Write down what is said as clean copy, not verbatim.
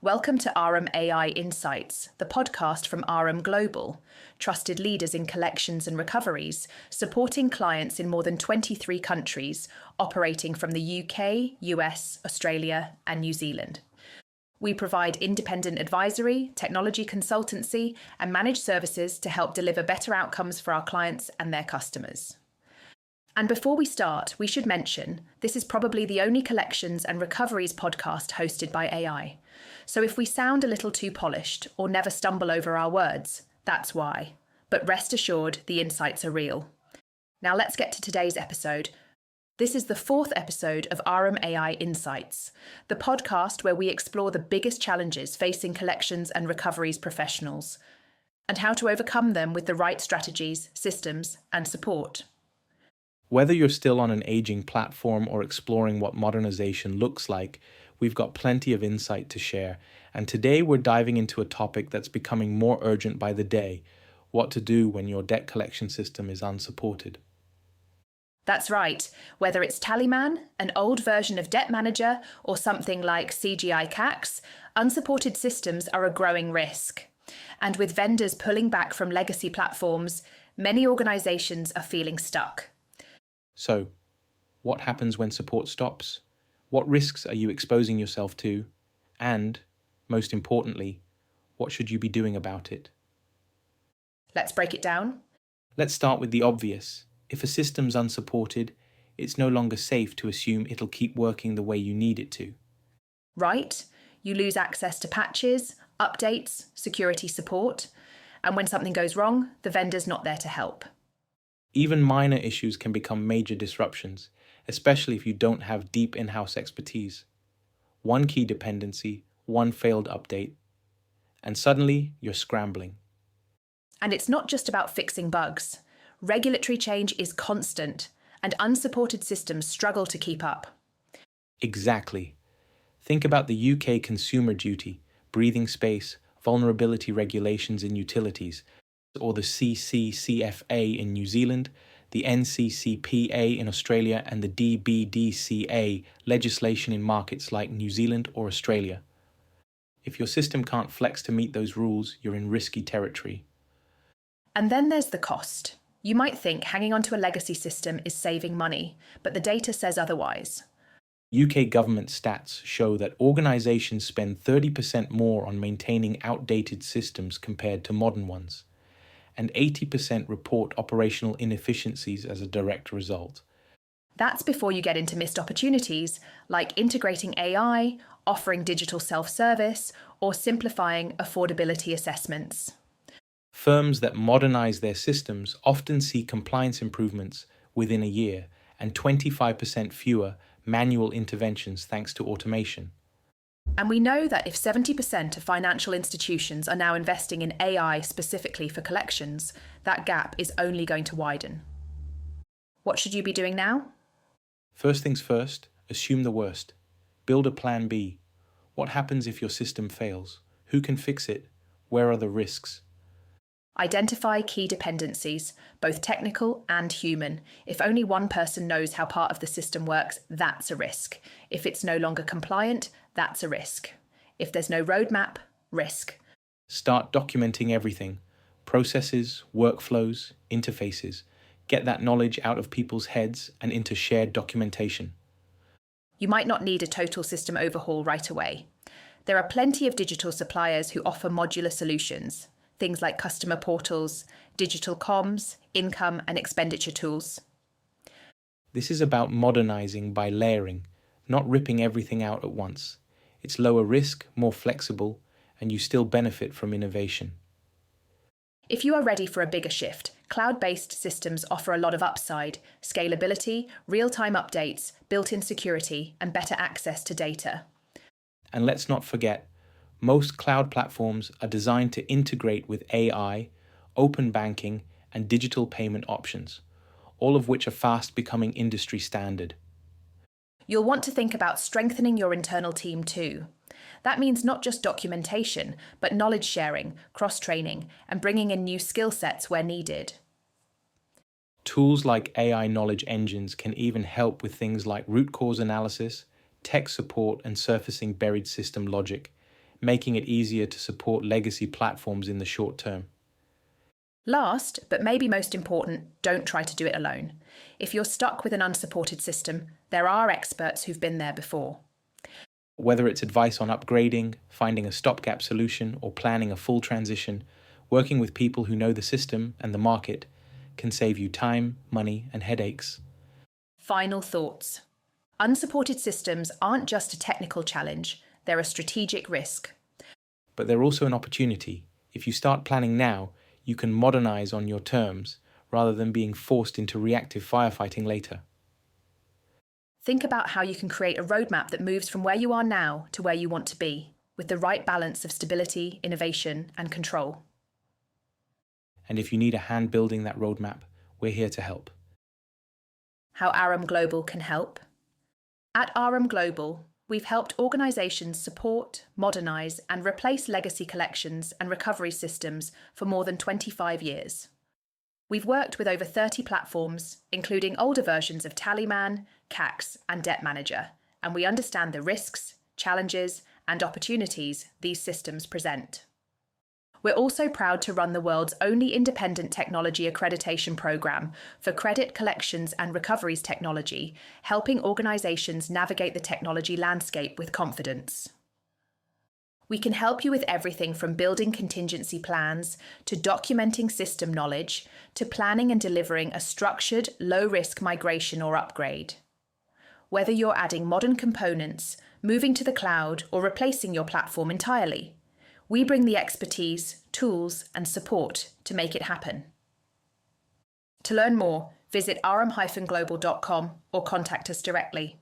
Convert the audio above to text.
Welcome to RM AI Insights, the podcast from RM Global, trusted leaders in collections and recoveries, supporting clients in more than 23 countries, operating from the UK, US, Australia, and New Zealand. We provide independent advisory, technology consultancy, and managed services to help deliver better outcomes for our clients and their customers. And before we start, we should mention this is probably the only collections and recoveries podcast hosted by AI. So if we sound a little too polished or never stumble over our words, that's why. But rest assured, the insights are real. Now let's get to today's episode. This is the fourth episode of RM AI Insights, the podcast where we explore the biggest challenges facing collections and recoveries professionals, and how to overcome them with the right strategies, systems, and support. Whether you're still on an aging platform or exploring what modernization looks like, we've got plenty of insight to share. And today we're diving into a topic that's becoming more urgent by the day: what to do when your debt collection system is unsupported. That's right. Whether it's Tallyman, an old version of Debt Manager, or something like CGI CACS, unsupported systems are a growing risk. And with vendors pulling back from legacy platforms, many organizations are feeling stuck. So, what happens when support stops? What risks are you exposing yourself to? And, most importantly, what should you be doing about it? Let's break it down. Let's start with the obvious. If a system's unsupported, it's no longer safe to assume it'll keep working the way you need it to. Right? You lose access to patches, updates, security support, and when something goes wrong, the vendor's not there to help. Even minor issues can become major disruptions, especially if you don't have deep in-house expertise. One key dependency, one failed update, and suddenly you're scrambling. And it's not just about fixing bugs. Regulatory change is constant, and unsupported systems struggle to keep up. Exactly. Think about the UK Consumer Duty, breathing space, vulnerability regulations in utilities, or the CCCFA in New Zealand, the NCCPA in Australia, and the DBDCA legislation in markets like New Zealand or Australia. If your system can't flex to meet those rules, you're in risky territory. And then there's the cost. You might think hanging onto a legacy system is saving money, but the data says otherwise. UK government stats show that organisations spend 30% more on maintaining outdated systems compared to modern ones, and 80% report operational inefficiencies as a direct result. That's before you get into missed opportunities like integrating AI, offering digital self-service, or simplifying affordability assessments. Firms that modernise their systems often see compliance improvements within a year and 25% fewer manual interventions thanks to automation. And we know that if 70% of financial institutions are now investing in AI specifically for collections, that gap is only going to widen. What should you be doing now? First things first, assume the worst. Build a plan B. What happens if your system fails? Who can fix it? Where are the risks? Identify key dependencies, both technical and human. If only one person knows how part of the system works, that's a risk. If it's no longer compliant, that's a risk. If there's no roadmap, risk. Start documenting everything: processes, workflows, interfaces. Get that knowledge out of people's heads and into shared documentation. You might not need a total system overhaul right away. There are plenty of digital suppliers who offer modular solutions. Things like customer portals, digital comms, income and expenditure tools. This is about modernizing by layering, not ripping everything out at once. It's lower risk, more flexible, and you still benefit from innovation. If you are ready for a bigger shift, cloud-based systems offer a lot of upside: scalability, real-time updates, built-in security, and better access to data. And let's not forget, most cloud platforms are designed to integrate with AI, open banking, and digital payment options, all of which are fast becoming industry standard. You'll want to think about strengthening your internal team too. That means not just documentation, but knowledge sharing, cross-training, and bringing in new skill sets where needed. Tools like AI knowledge engines can even help with things like root cause analysis, tech support, and surfacing buried system logic, making it easier to support legacy platforms in the short term. Last, but maybe most important, don't try to do it alone. If you're stuck with an unsupported system, there are experts who've been there before. Whether it's advice on upgrading, finding a stopgap solution, or planning a full transition, working with people who know the system and the market can save you time, money, and headaches. Final thoughts. Unsupported systems aren't just a technical challenge, they're a strategic risk. But they're also an opportunity. If you start planning now, you can modernize on your terms rather than being forced into reactive firefighting later. Think about how you can create a roadmap that moves from where you are now to where you want to be, with the right balance of stability, innovation, and control. And if you need a hand building that roadmap, we're here to help. How Aram Global can help? At Aram Global, we've helped organisations support, modernise, and replace legacy collections and recovery systems for more than 25 years. We've worked with over 30 platforms, including older versions of Tallyman, CACS, and Debt Manager, and we understand the risks, challenges, and opportunities these systems present. We're also proud to run the world's only independent technology accreditation programme for credit collections and recoveries technology, helping organisations navigate the technology landscape with confidence. We can help you with everything from building contingency plans to documenting system knowledge to planning and delivering a structured, low-risk migration or upgrade. Whether you're adding modern components, moving to the cloud, or replacing your platform entirely, we bring the expertise, tools, and support to make it happen. To learn more, visit aram-global.com or contact us directly.